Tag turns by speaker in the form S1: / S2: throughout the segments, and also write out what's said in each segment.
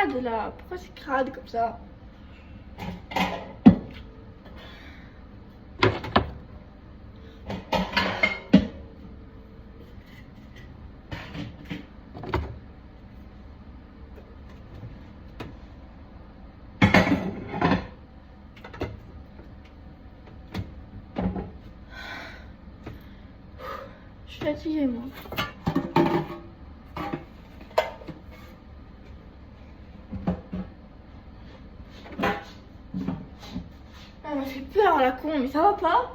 S1: crade là? Pourquoi c'est crade comme ça? Je suis fatiguée moi. Elle m'a fait peur la con, mais ça va pas?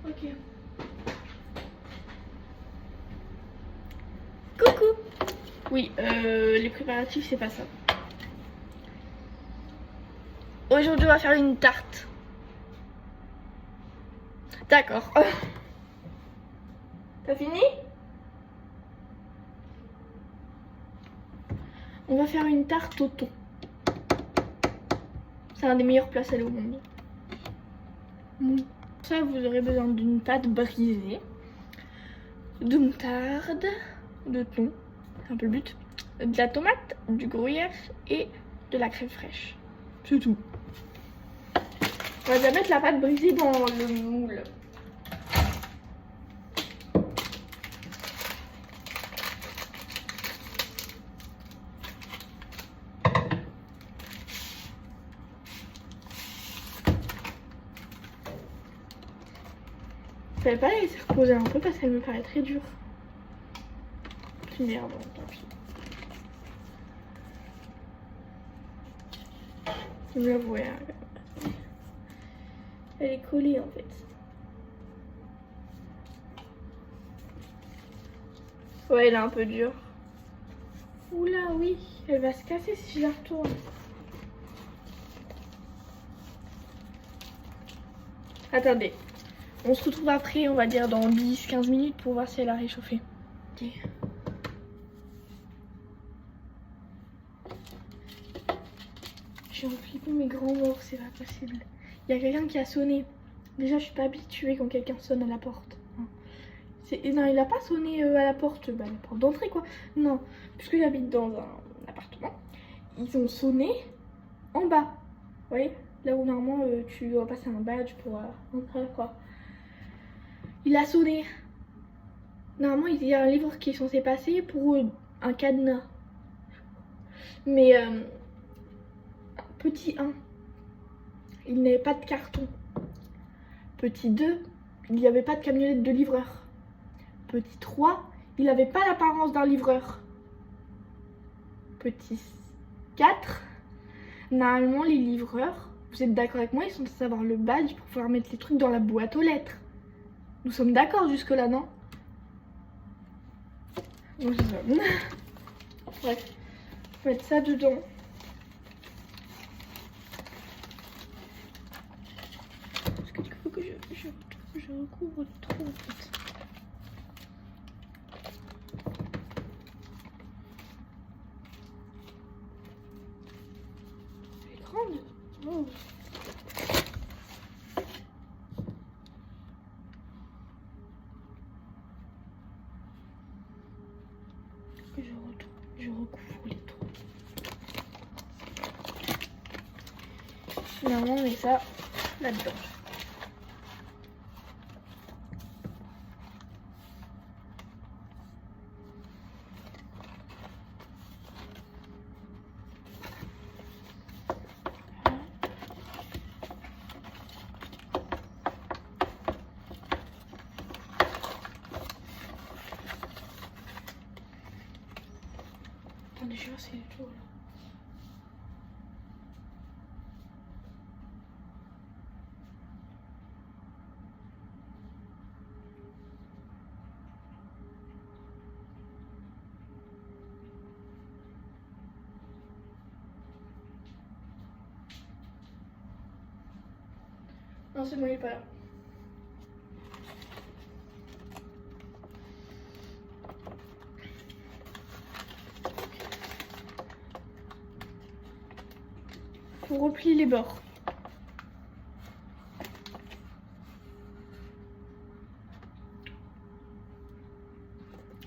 S1: Ok. Coucou. Oui, les préparatifs c'est pas ça. Aujourd'hui on va faire une tarte. D'accord. T'as fini? On va faire une tarte au thon. C'est un des meilleurs plats salés au monde. Pour ça, vous aurez besoin d'une pâte brisée, de moutarde, de thon, c'est un peu le but, de la tomate, du gruyère et de la crème fraîche. C'est tout. On va déjà mettre la pâte brisée dans le moule. Je vais pas la laisser reposer un peu parce qu'elle me paraît très dure. Puis merde, tant pis. Je me l'avoue, elle est collée en fait. Ouais, elle est un peu dure. Oula, oui, elle va se casser si je la retourne. Attendez, on se retrouve après, on va dire dans 10-15 minutes pour voir si elle a réchauffé. Ok. J'ai en flippé mes grands morts, c'est pas possible. Il y a quelqu'un qui a sonné. Déjà, je suis pas habituée quand quelqu'un sonne à la porte. Non, il a pas sonné à la porte d'entrée quoi. Non, puisque j'habite dans un appartement, ils ont sonné en bas. Vous voyez, là où normalement tu dois passer un badge pour entrer quoi. Il a sonné. Normalement, il y a un livre qui est censé passer pour un cadenas. Mais petit 1, il n'avait pas de carton. Petit 2, il n'y avait pas de camionnette de livreur. Petit 3, il n'avait pas l'apparence d'un livreur. Petit 4, normalement les livreurs, vous êtes d'accord avec moi, ils sont censés avoir le badge pour pouvoir mettre les trucs dans la boîte aux lettres. Nous sommes d'accord jusque là, non? Bon, c'est ça. Bref, je vais mettre ça dedans. Parce que du coup, il faut que je recouvre le trou en fait. Elle est grande. Oh. Je recouvre les trous. Finalement, on met ça là-dedans. Attendez, je vais voir si c'est tout là. Non, c'est bon, il est pas là. Faut replier les bords.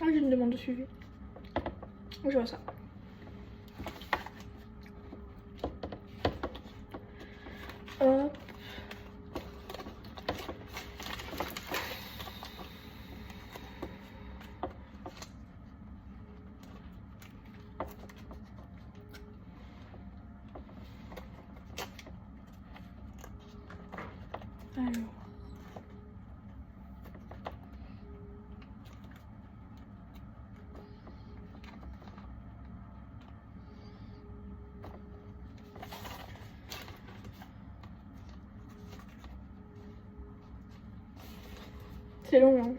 S1: Ah, j'ai une demande de suivi. Je vois ça. Hop. Alors. C'est long, hein.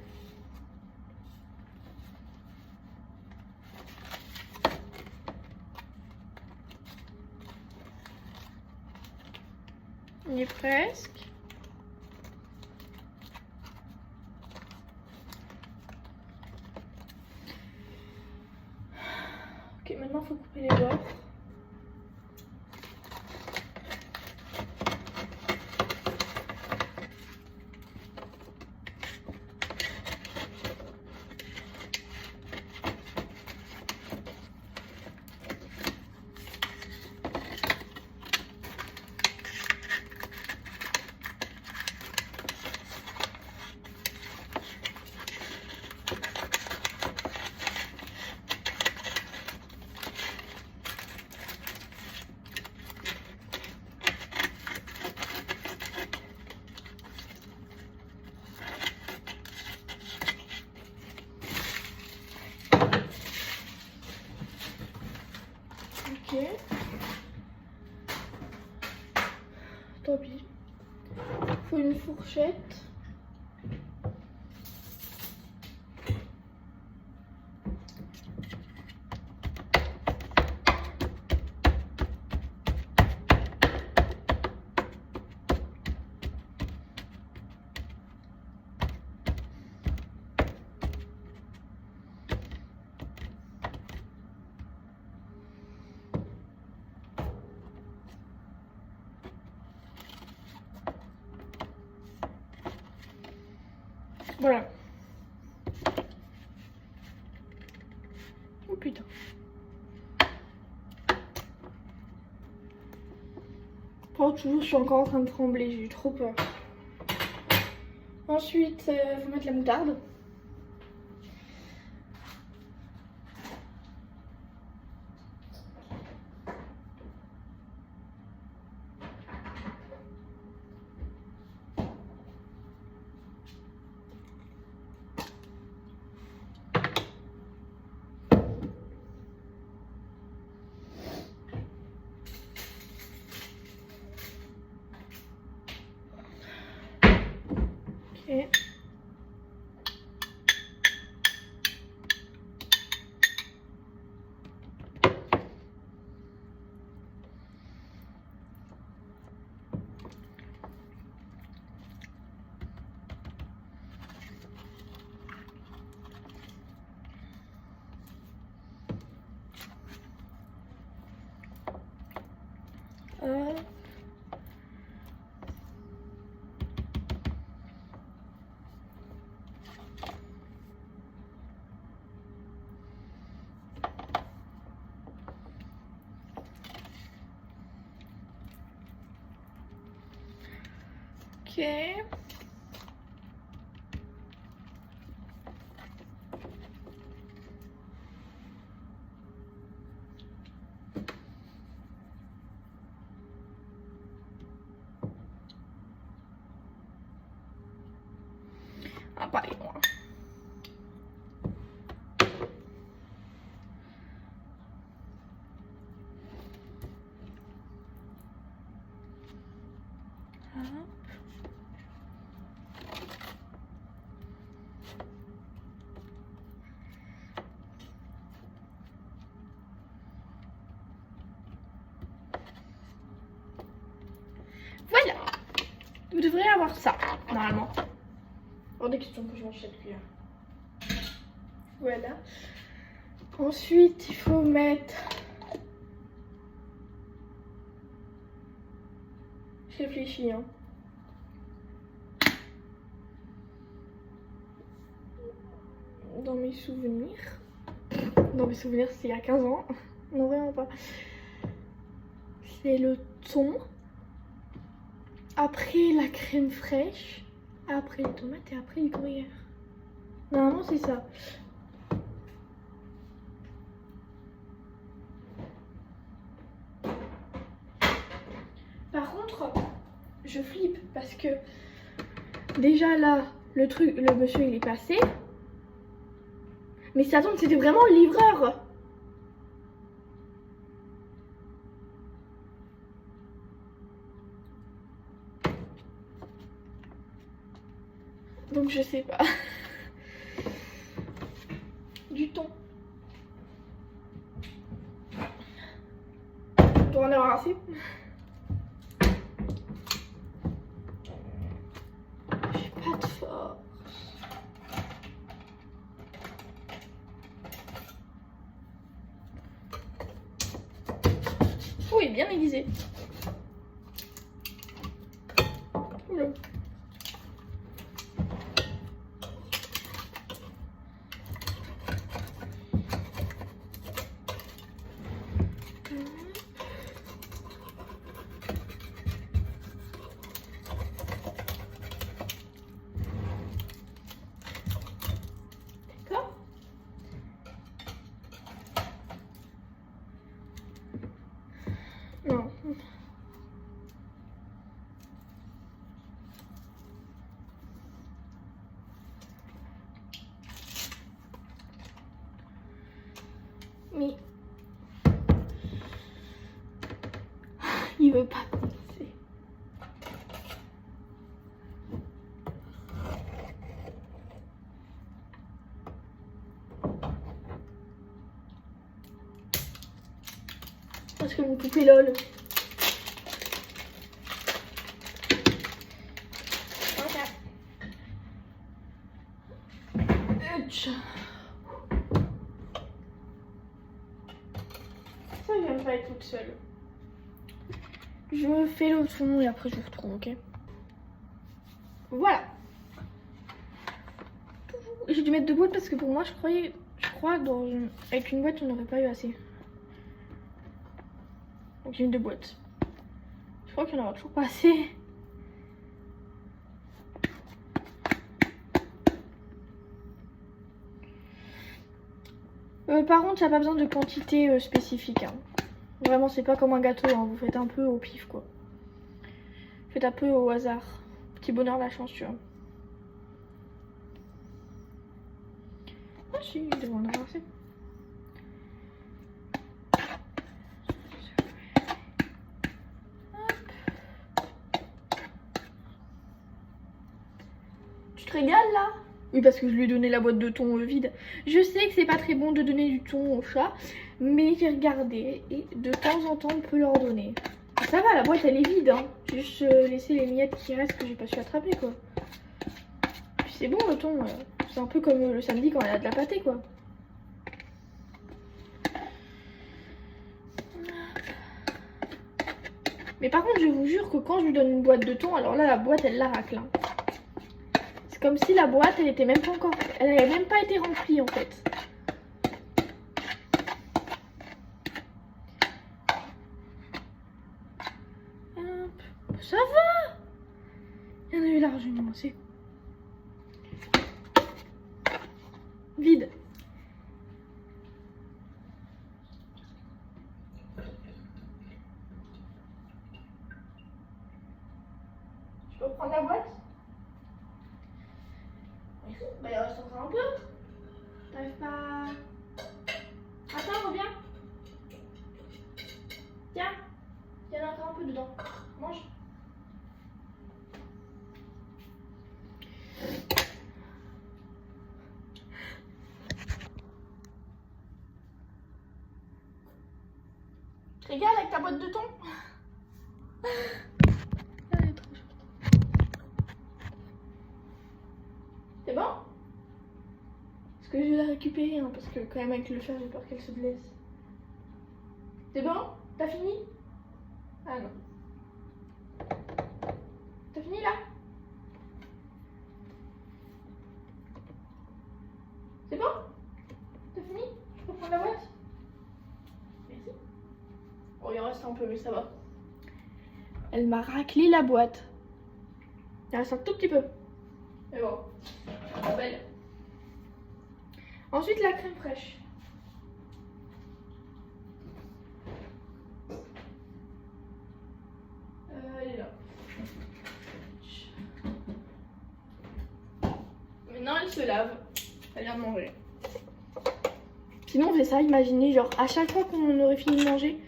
S1: On y est presque. Ok, maintenant il faut couper les bords. Ok. Tant pis. Faut une fourchette. Voilà. Oh putain. Oh, toujours, je suis encore en train de trembler, j'ai eu trop peur. Ensuite, faut mettre la moutarde. Ok. Ok. Ah, pas les loin. Voilà. Vous devrez avoir ça, normalement. Hors des questions que je mange cette cuillère. Voilà. Ensuite, il faut mettre... Je réfléchis, hein. dans mes souvenirs. Dans mes souvenirs, c'est il y a 15 ans. Non, vraiment pas. C'est le thon. Après la crème fraîche. Après les tomates et après les gruyères. Normalement, c'est ça. Par contre, je flippe parce que déjà là, le monsieur il est passé. Mais ça tombe, c'était vraiment le livreur. Donc je sais pas. Du thon. On doit en avoir assez. J'ai pas de force. Oui, bien aiguisé. Oula. D'accord. Non. Mais il veut pas commencer. Parce que mon poupée lol. Ça, j'aime pas être toute seule. Je fais le fond et après je vous retrouve, ok? Voilà. J'ai dû mettre 2 boîtes parce que pour moi, je crois avec une boîte, on n'aurait pas eu assez. Donc j'ai mis 2 boîtes. Je crois qu'il n'y en aura toujours pas assez. Par contre, ça n'a pas besoin de quantité spécifique. Hein. Vraiment, c'est pas comme un gâteau. Hein. Vous faites un peu au pif, quoi. Faites un peu au hasard. Petit bonheur, la chance, tu vois. Ah si, il devrait en avoir assez. Tu te régales, là? Oui, parce que je lui ai donné la boîte de thon vide. Je sais que c'est pas très bon de donner du thon au chat, mais j'ai regardé et de temps en temps on peut leur donner. Ça va, la boîte elle est vide, hein. J'ai juste laissé les miettes qui restent que j'ai pas su attraper, quoi. Puis c'est bon le thon, c'est un peu comme le samedi quand elle a de la pâtée, quoi. Mais par contre, je vous jure que quand je lui donne une boîte de thon, alors là la boîte elle la racle. Hein. Comme si la boîte, elle était même pas encore... Elle n'avait même pas été remplie, en fait. Hop. Ça va. Il y en a eu largement assez. Vide. Je peux prendre la boîte? Bah, il reste encore un peu. T'arrives pas... Attends, reviens. Tiens, il y en a encore un peu dedans. Mange. Tu te régales avec ta boîte de thon? Elle est trop chouette. C'est bon? Parce que je vais la récupérer, hein, parce que quand même avec le fer, j'ai peur qu'elle se blesse. C'est bon? T'as fini? Ah non. T'as fini là? C'est bon? T'as fini? Je peux prendre la boîte? Merci. Oh, il en reste un peu, mais ça va. Elle m'a raclé la boîte. Il reste un tout petit peu. Mais bon, belle. Ensuite, la crème fraîche. Elle est là. Maintenant, elle se lave. Elle vient de manger. Sinon, on fait ça, imaginez, genre, à chaque fois qu'on aurait fini de manger,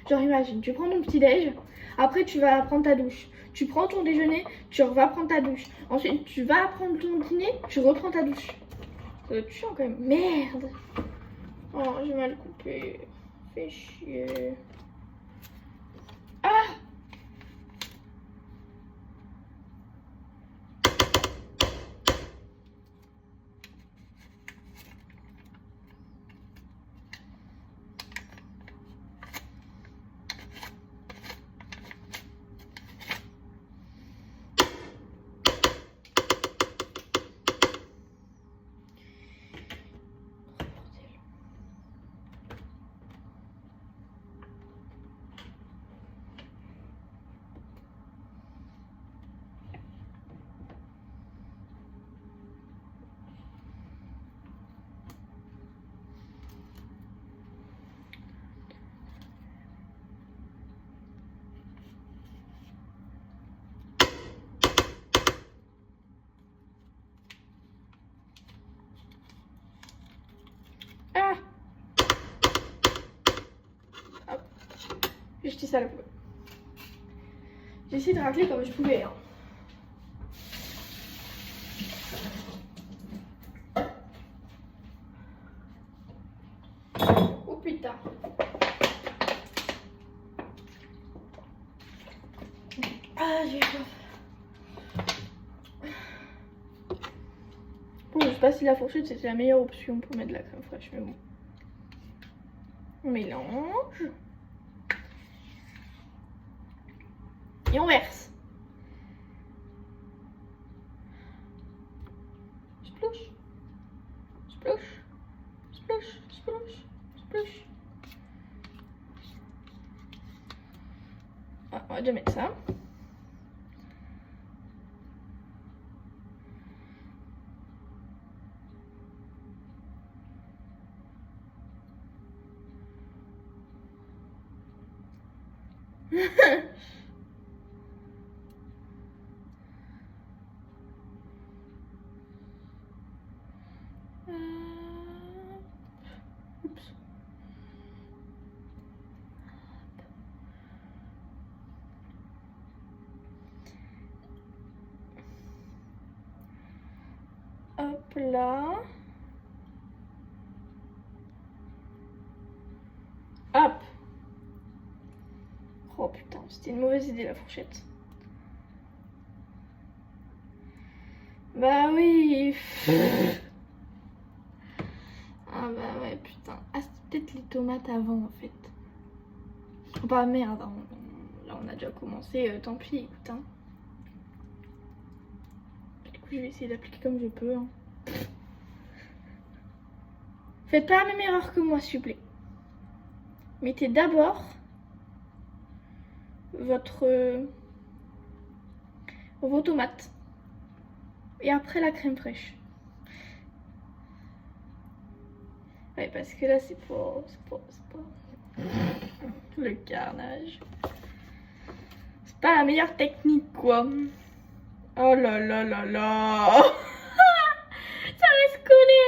S1: genre, imagine, tu prends ton petit déj, après, tu vas prendre ta douche. Tu prends ton déjeuner, tu vas prendre ta douche. Ensuite, tu vas prendre ton dîner, tu reprends ta douche. Ça doit être chiant quand même. Merde! Oh, j'ai mal coupé. Fais chier. Ah! Ah! Hop. J'ai jeté ça à la poubelle. J'ai essayé de racler comme je pouvais. Hein. Oh putain. Ah, j'ai faim. Bon, je sais pas si la fourchette c'était la meilleure option pour mettre de la crème fraîche, mais bon. On mélange. Et on verse. Splouche. Splouche. Splouche. Splouche. Splouche. Ah, on va déjà mettre ça. Oups. Hop là. Hop. Oh putain, c'était une mauvaise idée la fourchette. Bah oui. Ah bah ouais, putain. Ah, c'était peut-être les tomates avant en fait. Oh bah merde, hein. Là on a déjà commencé, tant pis, écoute. Hein. Du coup, je vais essayer d'appliquer comme je peux. Hein. Faites pas la même erreur que moi, s'il vous plaît. Mettez d'abord vos tomates. Et après la crème fraîche. Ouais, parce que là, c'est pas... Le carnage. C'est pas la meilleure technique, quoi. Oh là là là là. Ça reste collé.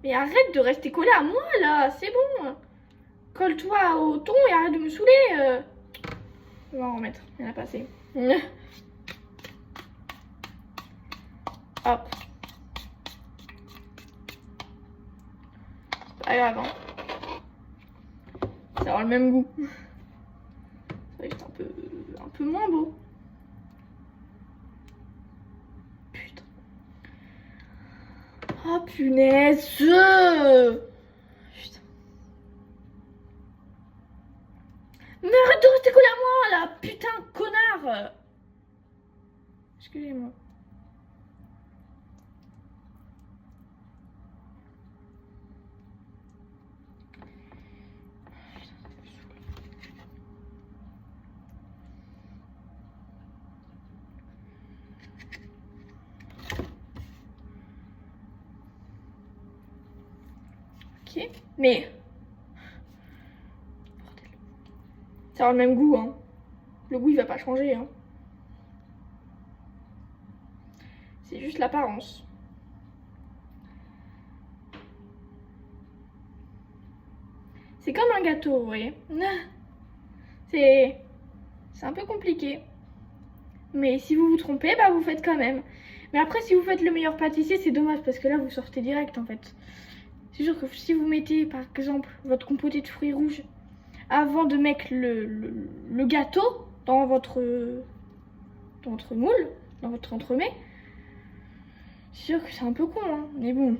S1: Mais arrête de rester collé à moi, là. C'est bon. Colle-toi au thon et arrête de me saouler. On va en remettre. Il y en a pas assez. Hop. C'est pas grave, hein. Ça aura le même goût. Ça va être un peu moins beau. Putain. Oh punaise. Putain. Mais arrête de rester collé à moi là. Putain, connard. Excusez-moi. Mais... Ça aura le même goût, hein. Le goût, il va pas changer, hein. C'est juste l'apparence. C'est comme un gâteau, vous voyez. C'est un peu compliqué. Mais si vous vous trompez, bah vous faites quand même. Mais après, si vous faites le meilleur pâtissier, c'est dommage parce que là, vous sortez direct en fait. C'est sûr que si vous mettez par exemple votre compoté de fruits rouges avant de mettre le gâteau dans votre moule, dans votre entremets, c'est sûr que c'est un peu con, hein. Mais bon,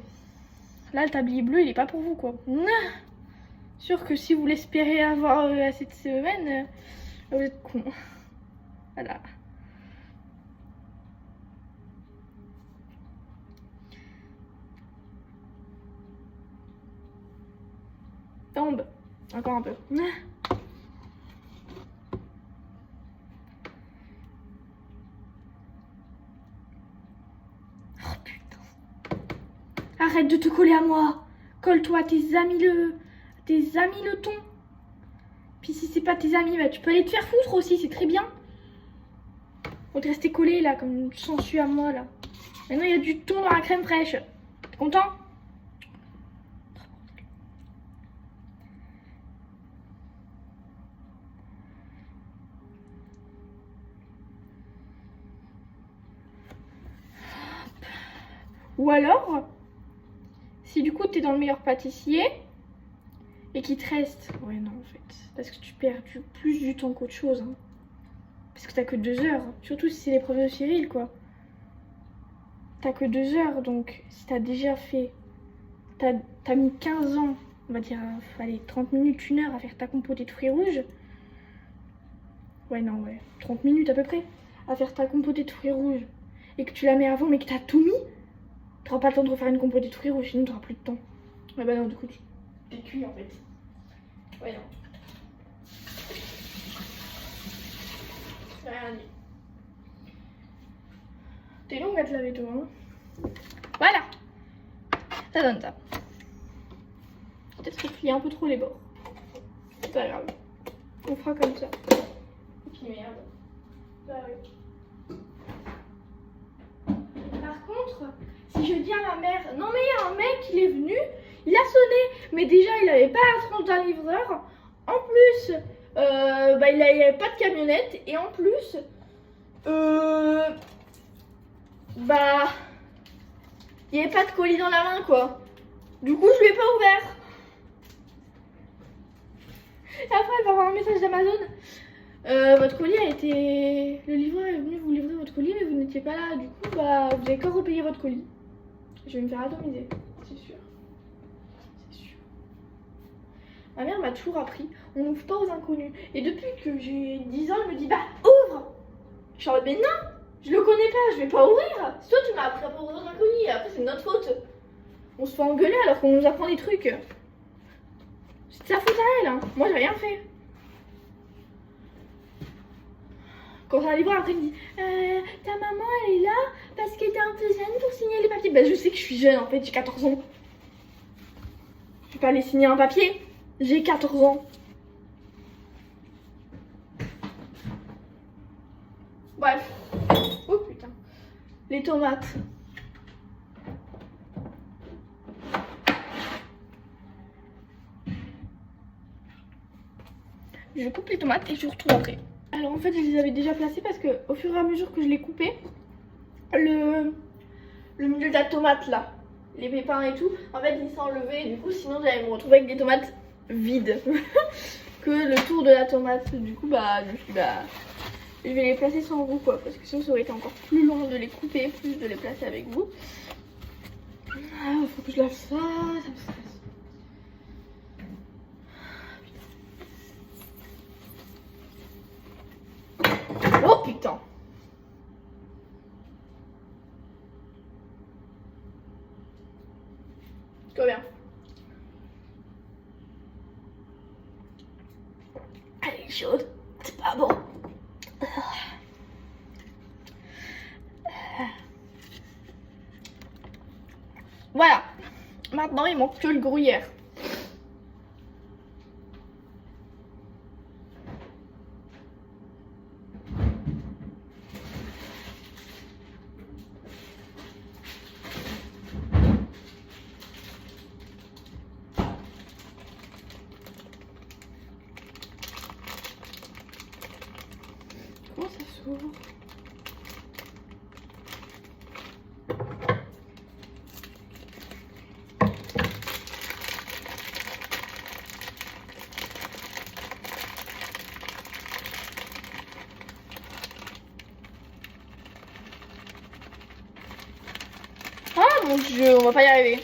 S1: là, le tablier bleu, il est pas pour vous, quoi. Sûr que si vous l'espérez avoir à cette semaine, vous êtes con. Voilà. Tombe. Encore un peu. Oh putain. Arrête de te coller à moi. Colle-toi à tes amis le ton. Puis si c'est pas tes amis, bah tu peux aller te faire foutre aussi, c'est très bien. Faut te rester collé là, comme une sangsue à moi là. Maintenant il y a du thon dans la crème fraîche. T'es content? Ou alors, si du coup t'es dans le meilleur pâtissier et qu'il te reste... Ouais non en fait, parce que tu perds plus du temps qu'autre chose. Hein. Parce que t'as que 2 heures, surtout si c'est l'épreuve de Cyril quoi. T'as que 2 heures, donc si t'as déjà fait... T'as mis 15 ans, on va dire, allez, 30 minutes, 1 heure à faire ta compotée de fruits rouges. Ouais non, ouais, 30 minutes à peu près à faire ta compotée de fruits rouges. Et que tu la mets avant mais que t'as tout mis. T'auras pas le temps de refaire une compotée de fruits rouges, sinon t'auras plus de temps. Ouais bah non, du coup, t'es cuit en fait. Ouais non. Rien dit. T'es longue à te laver toi, hein. Voilà. Ça donne ça. Peut-être que je plie un peu trop les bords. C'est pas grave. On fera comme ça. Et puis merde. Bah oui. Par contre, si je dis à ma mère, non mais il y a un mec, il est venu, il a sonné, mais déjà il avait pas la tronche d'un livreur, en plus, bah, il avait pas de camionnette, et en plus, bah, il n'y avait pas de colis dans la main quoi. Du coup je lui ai pas ouvert. Et après elle va avoir un message d'Amazon. Votre colis a été... Le livreur est venu vous livrer votre colis mais vous n'étiez pas là. Du coup bah vous avez qu'à repayer votre colis. Je vais me faire atomiser, c'est sûr. C'est sûr. Ma mère m'a toujours appris, on n'ouvre pas aux inconnus. Et depuis que j'ai 10 ans, elle me dit bah ouvre. Je suis en mode mais non, je le connais pas, je vais pas ouvrir. C'est toi tu m'as appris à pas ouvrir aux inconnus et après c'est notre faute. On se fait engueuler alors qu'on nous apprend des trucs. C'est de sa faute à elle, hein. Moi j'ai rien fait. Quand un livreur après il me dit ta maman elle est là parce qu'elle était un peu jeune pour signer les papiers. Bah je sais que je suis jeune en fait, j'ai 14 ans. Je vais pas aller signer un papier. J'ai 14 ans. Bref. Oh putain. Les tomates. Je coupe les tomates et je retrouve après. Alors en fait je les avais déjà placées parce que au fur et à mesure que je les coupais, le milieu de la tomate là, les pépins et tout, en fait ils s'enlevaient. Du coup sinon j'allais me retrouver avec des tomates vides. Que le tour de la tomate. Du coup bah je me suis dit bah je vais les placer sans vous quoi, parce que sinon ça aurait été encore plus long de les couper, plus de les placer avec vous. Ah, faut que je lave ça, ça me stresse. Oh putain. Tout va bien. Elle est chaude, c'est pas bon. Voilà. Maintenant il manque que le gruyère. mon dieu, on va pas y arriver.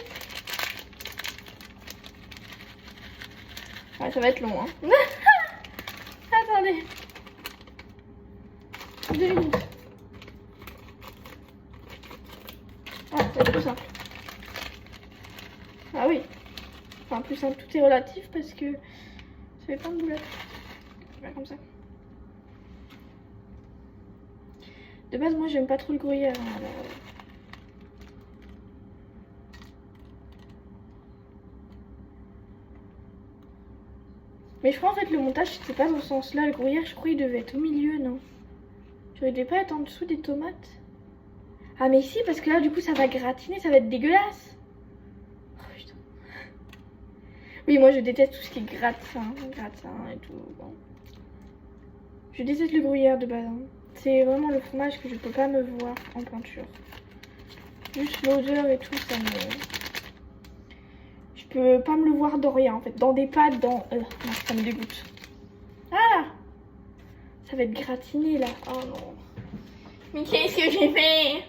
S1: Ouais, ça va être long, hein. Attendez. 2 minutes. Ah, ça va être plus simple. Ah oui. Enfin, plus simple, tout est relatif parce que ça fait plein de boulettes. Pas comme ça. De base, moi, j'aime pas trop le gruyère. Hein, alors... Mais je crois en fait le montage c'était pas dans ce sens là, le gruyère je crois il devait être au milieu, non? Je devais pas être en dessous des tomates. Ah mais si, parce que là du coup ça va gratiner, ça va être dégueulasse. Oh putain. Oui, moi je déteste tout ce qui est gratin et tout. Bon. Je déteste le gruyère de base. Hein. C'est vraiment le fromage que je peux pas me voir en peinture. Juste l'odeur et tout, ça me... Je peux pas me le voir dans rien en fait. Dans des pâtes, dans... non, ça me dégoûte. Ah! Ça va être gratiné là. Oh non. Mais qu'est-ce que j'ai fait?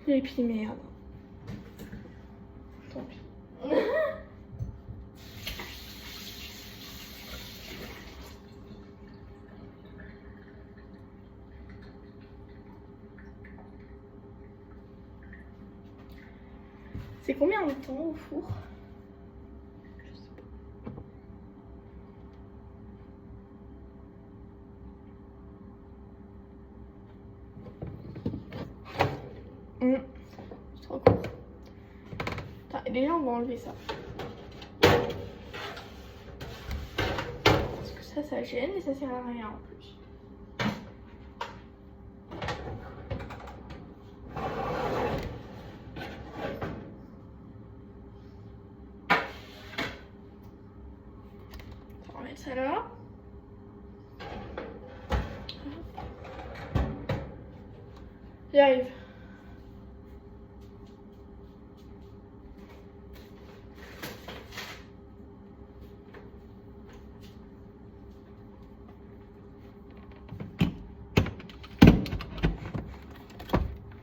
S1: Et puis merde. Tant pis. C'est combien de temps au four? Je sais pas. C'est trop court. Attends, déjà on va enlever ça. Parce que ça gêne et ça sert à rien en plus. On va mettre ça là. J'y arrive.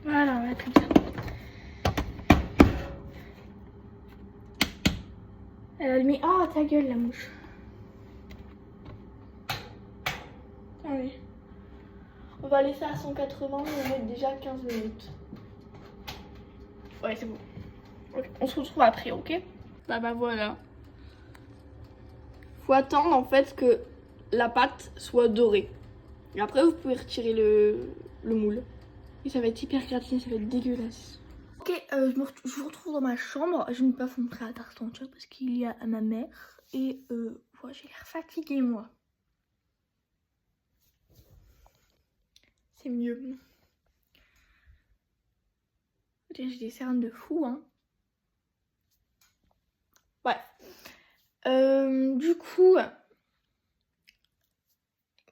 S1: Voilà, on va être comme ça. Elle a mis... Oh, ta gueule, la mouche. Ah oui. On va laisser à 180, on va mettre déjà 15 minutes. Ouais, c'est bon. Okay. On se retrouve après, ok? Bah voilà. Faut attendre en fait que la pâte soit dorée. Et après, vous pouvez retirer le moule. Et ça va être hyper gratiné, ça va être dégueulasse. Ok, je vous retrouve dans ma chambre. Je ne vais pas vous montrer la tarte entière parce qu'il y a ma mère. Et ouais, j'ai l'air fatiguée, moi. C'est mieux. J'ai des cernes de fou, hein. Ouais. Du coup...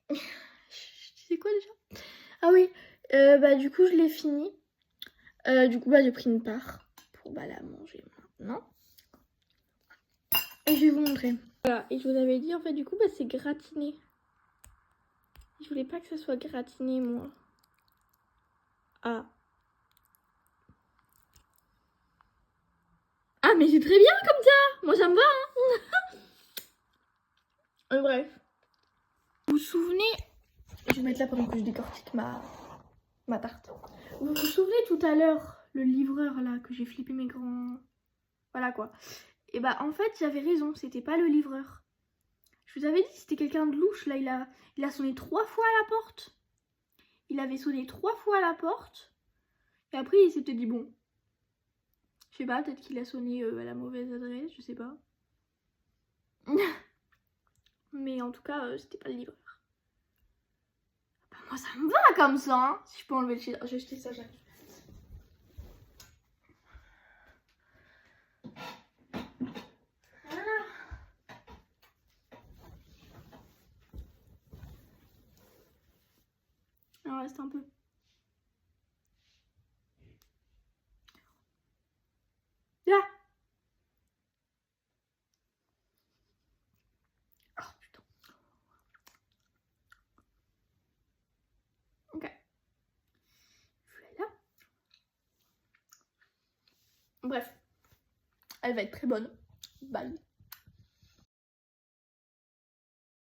S1: Je disais quoi déjà? Ah oui, bah du coup je l'ai fini. Du coup bah j'ai pris une part pour bah, la manger maintenant. Et je vais vous montrer. Voilà, et je vous avais dit en fait du coup bah c'est gratiné. Je voulais pas que ça soit gratiné moi. Ah. Ah mais c'est très bien comme ça. Moi ça me va hein. Bref. Vous vous souvenez... Je vais mettre là pendant que je décortique ma tarte. Vous vous souvenez tout à l'heure le livreur là que j'ai flippé mes grands... Voilà quoi. Et bah en fait j'avais raison, c'était pas le livreur. Je vous avais dit c'était quelqu'un de louche là, il a sonné 3 fois à la porte. Il avait sonné 3 fois à la porte. Et après il s'est peut-être dit bon. Je sais pas, peut-être qu'il a sonné à la mauvaise adresse, je sais pas. Mais en tout cas c'était pas le livreur. Bah, moi ça me va comme ça hein. Si je peux enlever le cheddar, j'ai jeté ça j'arrive. Il en reste un peu. Là. Oh putain. Ok. Voilà. Bref, elle va être très bonne. Bye.